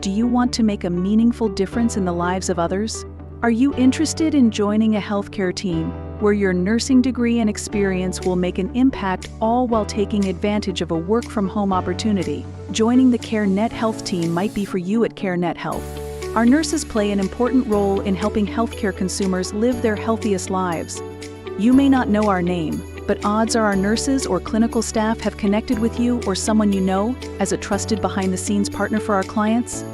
Do you want to make a meaningful difference in the lives of others? Are you interested in joining a healthcare team where your nursing degree and experience will make an impact, all while taking advantage of a work-from-home opportunity? Joining the Carenet Health team might be for you at Carenet Health. Our nurses play an important role in helping healthcare consumers live their healthiest lives. You may not know our name, but odds are our nurses or clinical staff have connected with you or someone you know as a trusted behind-the-scenes partner for our clients.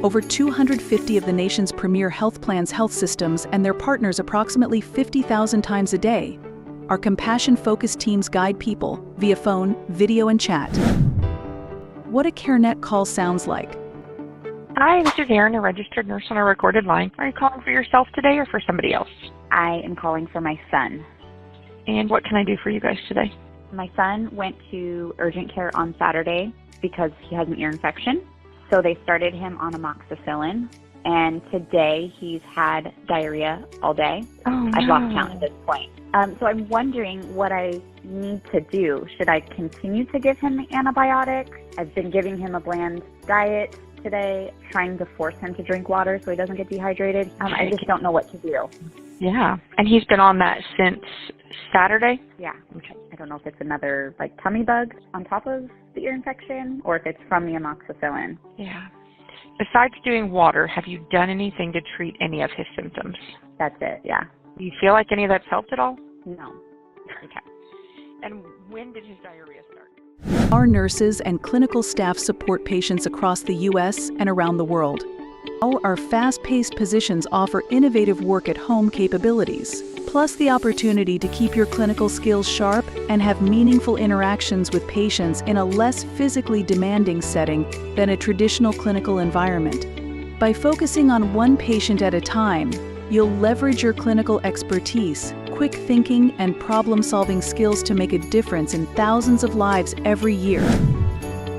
Over 250 of the nation's premier health plans' health systems and their partners approximately 50,000 times a day. Our compassion-focused teams guide people via phone, video, and chat. What a Carenet call sounds like. Hi, this is Erin, a registered nurse on a recorded line. Are you calling for yourself today or for somebody else? I am calling for my son. And what can I do for you guys today? My son went to urgent care on Saturday because he has an ear infection. So they started him on amoxicillin, and today he's had diarrhea all day. Oh, I've no. lost count at this point. So I'm wondering what I need to do. Should I continue to give him the antibiotics? I've been giving him a bland diet today, trying to force him to drink water so he doesn't get dehydrated. I just don't know what to do. Yeah, and he's been on that since Saturday? Yeah, I don't know if it's another tummy bug on top of the ear infection or if it's from the amoxicillin. Yeah. Besides doing water, have you done anything to treat any of his symptoms? That's it, yeah. Do you feel like any of that's helped at all? No. Okay. And when did his diarrhea start? Our nurses and clinical staff support patients across the U.S. and around the world. Our fast-paced positions offer innovative work-at-home capabilities, plus the opportunity to keep your clinical skills sharp and have meaningful interactions with patients in a less physically demanding setting than a traditional clinical environment. By focusing on one patient at a time, you'll leverage your clinical expertise, quick thinking, and problem-solving skills to make a difference in thousands of lives every year.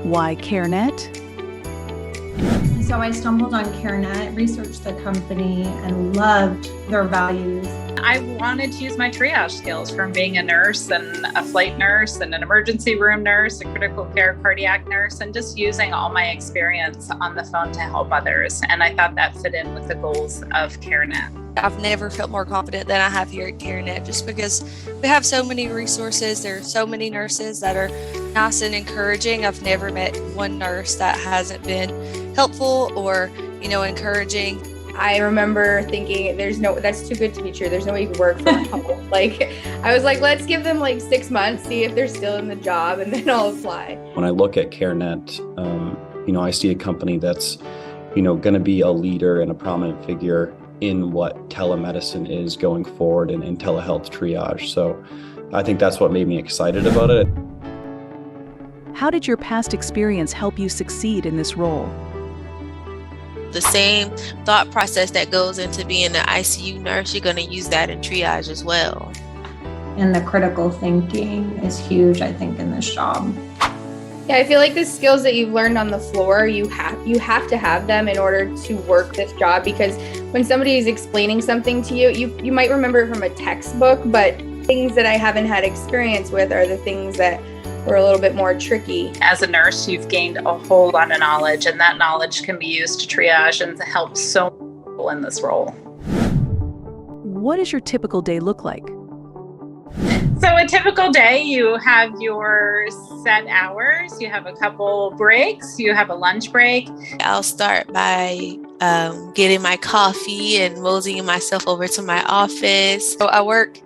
Why Carenet? So I stumbled on Carenet, researched the company, and loved their values. I wanted to use my triage skills from being a nurse and a flight nurse and an emergency room nurse, a critical care cardiac nurse, and just using all my experience on the phone to help others. And I thought that fit in with the goals of Carenet. I've never felt more confident than I have here at Carenet, just because we have so many resources. There are so many nurses that are nice and encouraging. I've never met one nurse that hasn't been helpful or, encouraging. I remember thinking, that's too good to be true. There's no way you could work from home. I was like, let's give them 6 months, see if they're still in the job, and then I'll apply. When I look at Carenet, I see a company that's, going to be a leader and a prominent figure in what telemedicine is going forward and in telehealth triage. So I think that's what made me excited about it. How did your past experience help you succeed in this role? The same thought process that goes into being an ICU nurse, you're going to use that in triage as well. And the critical thinking is huge, I think, in this job. Yeah, I feel like the skills that you've learned on the floor, you have to have them in order to work this job, because when somebody is explaining something to you, you might remember it from a textbook, but things that I haven't had experience with are the things that were a little bit more tricky. As a nurse, you've gained a whole lot of knowledge, and that knowledge can be used to triage and to help so many people in this role. What does your typical day look like? So a typical day, you have your set hours, you have a couple breaks, you have a lunch break. I'll start by getting my coffee and moseying myself over to my office. So I work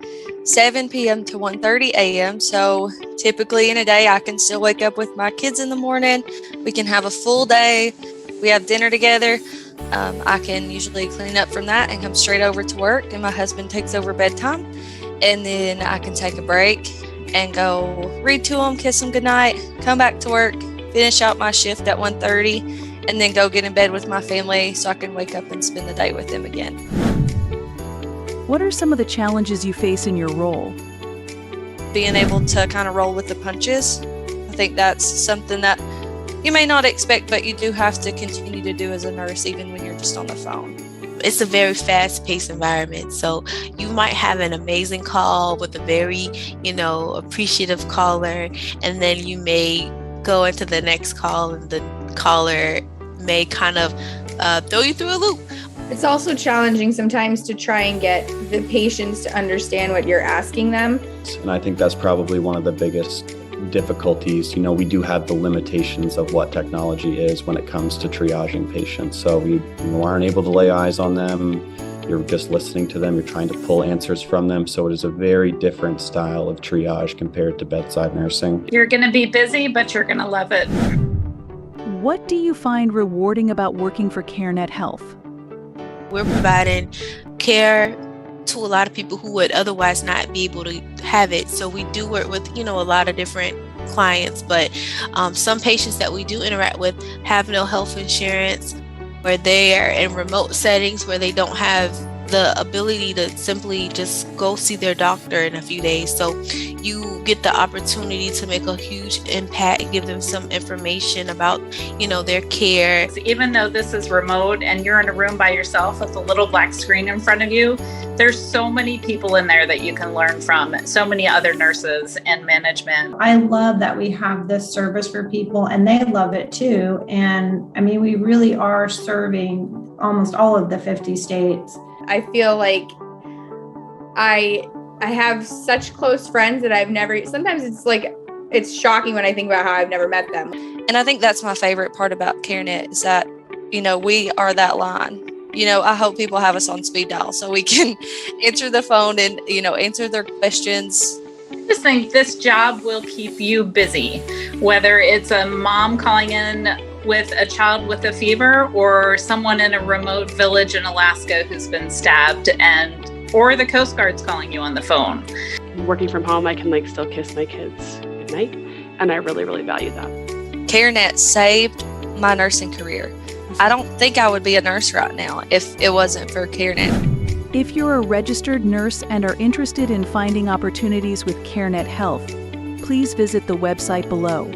7 p.m. to 1:30 a.m. So typically in a day, I can still wake up with my kids in the morning. We can have a full day. We have dinner together. I can usually clean up from that and come straight over to work, and my husband takes over bedtime. And then I can take a break and go read to them, kiss them goodnight, come back to work, finish out my shift at 1:30, and then go get in bed with my family so I can wake up and spend the day with them again. What are some of the challenges you face in your role? Being able to kind of roll with the punches. I think that's something that you may not expect, but you do have to continue to do as a nurse, even when you're just on the phone. It's a very fast-paced environment, so you might have an amazing call with a very, appreciative caller, and then you may go into the next call and the caller may kind of throw you through a loop. It's also challenging sometimes to try and get the patients to understand what you're asking them. And I think that's probably one of the biggest difficulties. You know, we do have the limitations of what technology is when it comes to triaging patients. So we aren't able to lay eyes on them. You're just listening to them. You're trying to pull answers from them. So it is a very different style of triage compared to bedside nursing. You're going to be busy, but you're going to love it. What do you find rewarding about working for Carenet Health? We're providing care to a lot of people who would otherwise not be able to have it. So we do work with, a lot of different clients, but some patients that we do interact with have no health insurance, or they are in remote settings where they don't have the ability to simply just go see their doctor in a few days. So you get the opportunity to make a huge impact, give them some information about, their care. Even though this is remote and you're in a room by yourself with a little black screen in front of you, there's so many people in there that you can learn from, so many other nurses and management. I love that we have this service for people and they love it too. And I mean, we really are serving almost all of the 50 states. I feel like I have such close friends that sometimes it's shocking when I think about how I've never met them. And I think that's my favorite part about Carenet is that, we are that line. I hope people have us on speed dial so we can answer the phone and, answer their questions. I just think this job will keep you busy, whether it's a mom calling in with a child with a fever or someone in a remote village in Alaska who's been stabbed, or the Coast Guard's calling you on the phone. Working from home, I can still kiss my kids goodnight, and I really, really value that. Carenet saved my nursing career. I don't think I would be a nurse right now if it wasn't for Carenet. If you're a registered nurse and are interested in finding opportunities with Carenet Health, please visit the website below.